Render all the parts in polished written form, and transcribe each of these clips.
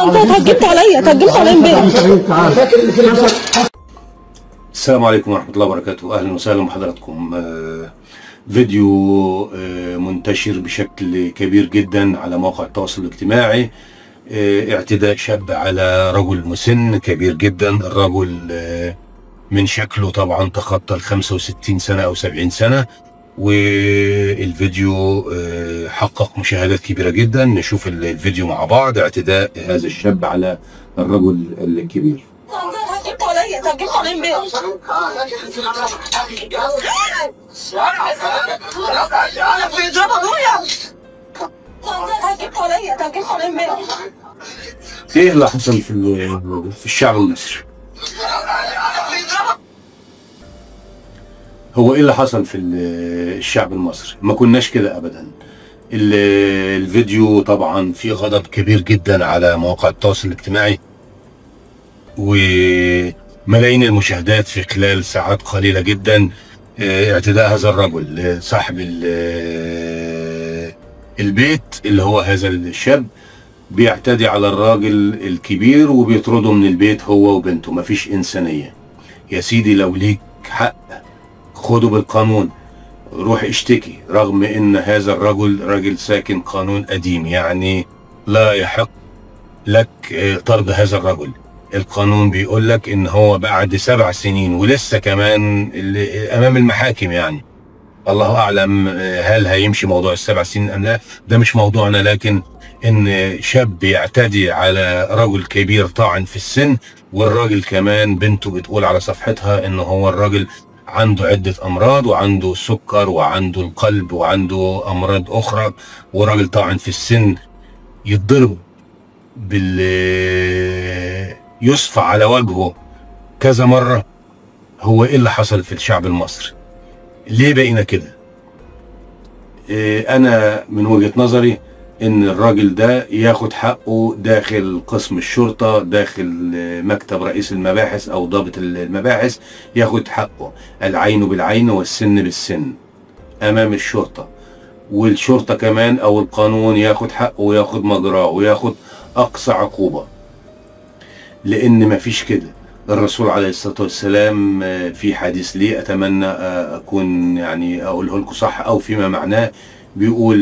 انت اتهجمت عليا امبارح. السلام عليكم ورحمة الله وبركاته. أهلا وسهلا بحضراتكم. فيديو منتشر بشكل كبير جدا على مواقع التواصل الاجتماعي. اعتداء شاب على رجل مسن كبير جدا. الرجل من شكله طبعا تخطى ال 65 سنة أو 70 سنة، والفيديو حقق مشاهدات كبيرة جدا. نشوف الفيديو مع بعض. اعتداء هذا الشاب على الرجل الكبير. اتهجمت عليا امبارح. بيضرب ابويا. اتهجمت عليا امبارح. ايه اللي حصل في الشعب المصري؟ هو ايه اللي حصل في الشعب المصري؟ ما كناش كده ابدا. الفيديو طبعا فيه غضب كبير جدا على مواقع التواصل الاجتماعي، وملايين المشاهدات في خلال ساعات قليلة جدا. اعتداء هذا الرجل صاحب البيت اللي هو هذا الشاب بيعتدي على الراجل الكبير وبيطرده من البيت هو وبنته. مفيش إنسانية يا سيدي. لو ليك حق خده بالقانون، روح اشتكي، رغم ان هذا الرجل راجل ساكن قانون قديم، يعني لا يحق لك طرد هذا الرجل. القانون بيقول لك ان هو بعد 7 سنين ولسه كمان امام المحاكم، يعني الله اعلم هل هيمشي موضوع ال7 سنين ام لا، ده مش موضوعنا. لكن ان شاب يعتدي على رجل كبير طاعن في السن، والراجل كمان بنته بتقول على صفحتها ان هو الراجل عنده عدة امراض، وعنده السكر وعنده القلب وعنده امراض اخرى، وراجل طاعن في السن يتضرب يصفى على وجهه كذا مرة. هو ايه اللي حصل في الشعب المصري؟ ليه بقينا كده؟ انا من وجهة نظري ان الراجل ده ياخد حقه داخل قسم الشرطة، داخل مكتب رئيس المباحث او ضابط المباحث، ياخد حقه العين بالعين والسن بالسن امام الشرطة، والشرطة كمان او القانون ياخد حقه وياخد مجراه وياخد اقصى عقوبة. لان مفيش كده. الرسول عليه الصلاة والسلام في حديث لي اتمنى اكون يعني اقوله لكم صح او فيما معناه، بيقول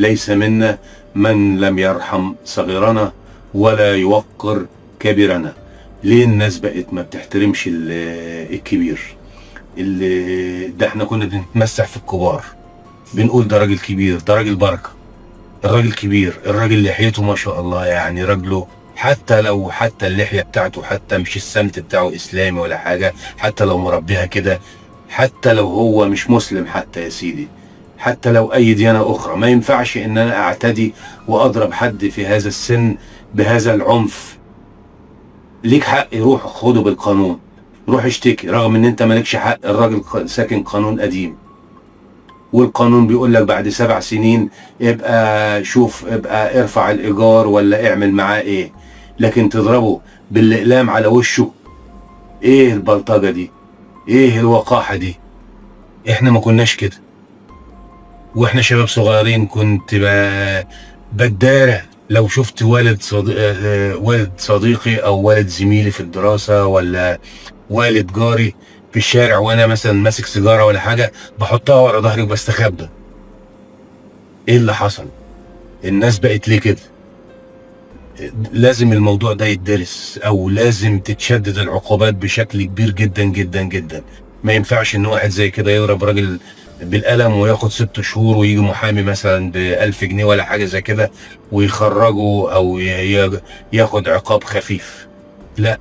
ليس منا من لم يرحم صغيرنا ولا يوقر كبيرنا. ليه الناس بقت ما بتحترمش الكبير؟ ده احنا كنا بنتمسح في الكبار، بنقول ده راجل كبير، ده راجل بركة، الراجل كبير، الراجل لحيته ما شاء الله، يعني رجله حتى اللحية بتاعته حتى مش السمت بتاعه اسلامي ولا حاجة، حتى لو مربيها كده، حتى لو هو مش مسلم حتى يا سيدي، حتى لو اي ديانة اخرى، ما ينفعش ان انا اعتدي واضرب حد في هذا السن بهذا العنف. ليك حق، روح خده بالقانون، روح اشتكي، رغم ان انت مالكش حق. الراجل ساكن قانون قديم، والقانون بيقول لك بعد 7 سنين ابقى شوف، ابقى ارفع الايجار ولا اعمل معاه ايه. لكن تضربه بالاقلام على وشه؟ ايه البلطجة دي؟ ايه الوقاحة دي؟ احنا ما كناش كده، واحنا شباب صغيرين كنت بدارة لو شفت والد صديقي او والد زميلي في الدراسة ولا والد جاري في الشارع وانا مثلا ماسك سيجارة ولا حاجة، بحطها ورا ظهري وبستخبى. ايه اللي حصل؟ الناس بقت ليه كده؟ لازم الموضوع ده يتدرس، او لازم تتشدد العقوبات بشكل كبير جدا جدا جدا. ما ينفعش ان واحد زي كده يضرب راجل بالقلم وياخد 6 شهور ويجي محامي مثلا ب1000 جنيه ولا حاجة زي كده ويخرجه او ياخد عقاب خفيف. لا،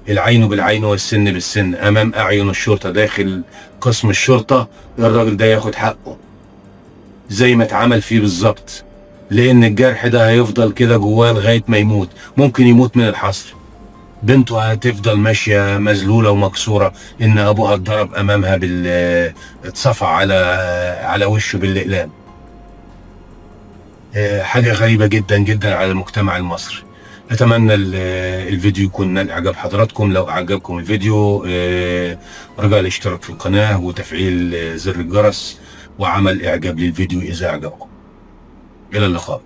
العين بالعين والسن بالسن امام اعين الشرطة داخل قسم الشرطة. الراجل ده ياخد حقه زي ما اتعمل فيه بالظبط، لان الجرح ده هيفضل كده جواه لغاية ما يموت. ممكن يموت من الحصر. بنته هتفضل ماشية مذلولة ومكسورة ان ابوها اتضرب امامها اتصفى على وشه بالاقلام. حاجة غريبة جدا جدا على المجتمع المصري. اتمنى الفيديو يكون نال اعجاب حضراتكم. لو اعجبكم الفيديو رجاء الاشتراك في القناة وتفعيل زر الجرس وعمل اعجاب للفيديو اذا اعجبكم. الى اللقاء.